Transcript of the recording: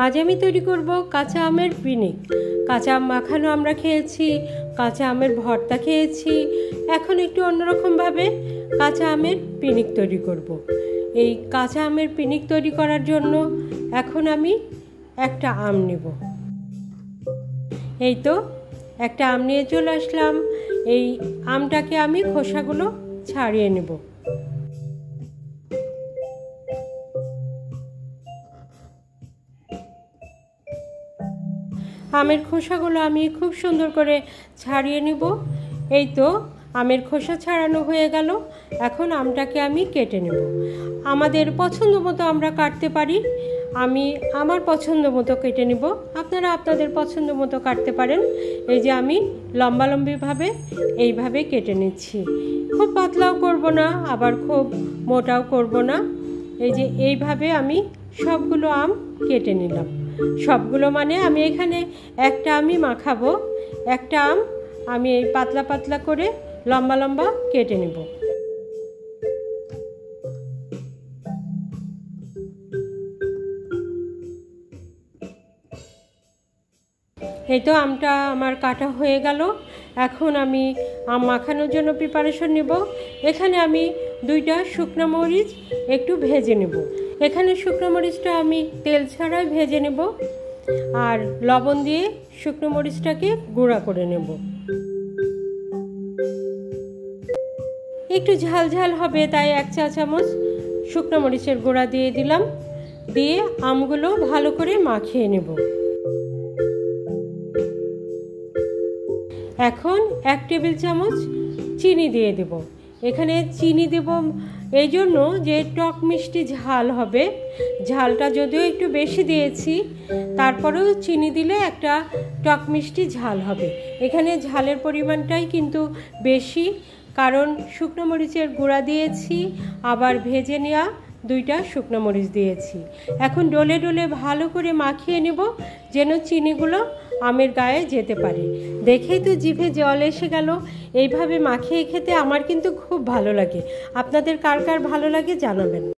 আজ আমি তৈরি করব কাঁচা আমের পিনিক। কাঁচা আম মাখানো আমরা খেয়েছি, কাঁচা আমের ভর্তা খেয়েছি। এখন একটু অন্যরকমভাবে কাঁচা আমের পিনিক তৈরি করব। এই কাঁচা আমের পিনিক তৈরি করার জন্য এখন আমি একটা আম নেব। এই তো একটা আম নিয়ে চলে আসলাম। এই আমটাকে আমি খোসাগুলো ছাড়িয়ে নেব। আমের খোসাগুলো আমি খুব সুন্দর করে ছাড়িয়ে নেব। এই তো আমের খোসা ছাড়ানো হয়ে গেল। এখন আমটাকে আমি কেটে নেব। আমাদের পছন্দ মতো আমরা কাটতে পারি। আমি আমার পছন্দ মতো কেটে নেব, আপনারা আপনাদের পছন্দ মতো কাটতে পারেন। এই যে আমি লম্বালম্বিভাবে এইভাবে কেটে নিচ্ছি। খুব পাতলাও করব না, আবার খুব মোটাও করব না। এই যে এইভাবে আমি সবগুলো আম কেটে নিলাম। সবগুলো মানে আমি এখানে একটা আমই মাখাবো। একটা আম আমি এই পাতলা পাতলা করে লম্বা লম্বা কেটে নেব। এই তো আমটা আমার কাটা হয়ে গেল। এখন আমি আম মাখানোর জন্য প্রিপারেশন নেব। এখানে আমি 2টা শুকনো মরিচ একটু ভেজে নেব। এখানে শুকনো মরিচটা আমি তেল ছাড়াই ভেজে নেব, আর লবণ দিয়ে শুকনো মরিচটাকে গুঁড়া করে নেব। একটু ঝাল ঝাল হবে, তাই 1 চা চামচ শুকনো মরিচের গুঁড়া দিয়ে দিলাম। দিয়ে আমগুলো ভালো করে মাখিয়ে নেব। এখন 1 টেবিল চামচ চিনি দিয়ে দেব। এখানে চিনি দেব এই জন্য যে টক মিষ্টি ঝাল হবে। ঝালটা যদিও একটু বেশি দিয়েছি, তারপরেও চিনি দিলে একটা টক মিষ্টি ঝাল হবে। এখানে ঝালের পরিমাণটাই কিন্তু বেশি, কারণ শুকনো মরিচের গুঁড়া দিয়েছি, আবার ভেজে নেওয়া 2টা শুকনো মরিচ দিয়েছি। এখন ডলে ডলে ভালো করে মাখিয়ে নেব, যেন চিনিগুলো আমের গায়ে যেতে পারে। দেখেই তো জিভে জল এসে গেল। এইভাবে মাখিয়ে খেতে আমার কিন্তু খুব ভালো লাগে। আপনাদের কার কার ভালো লাগে জানাবেন।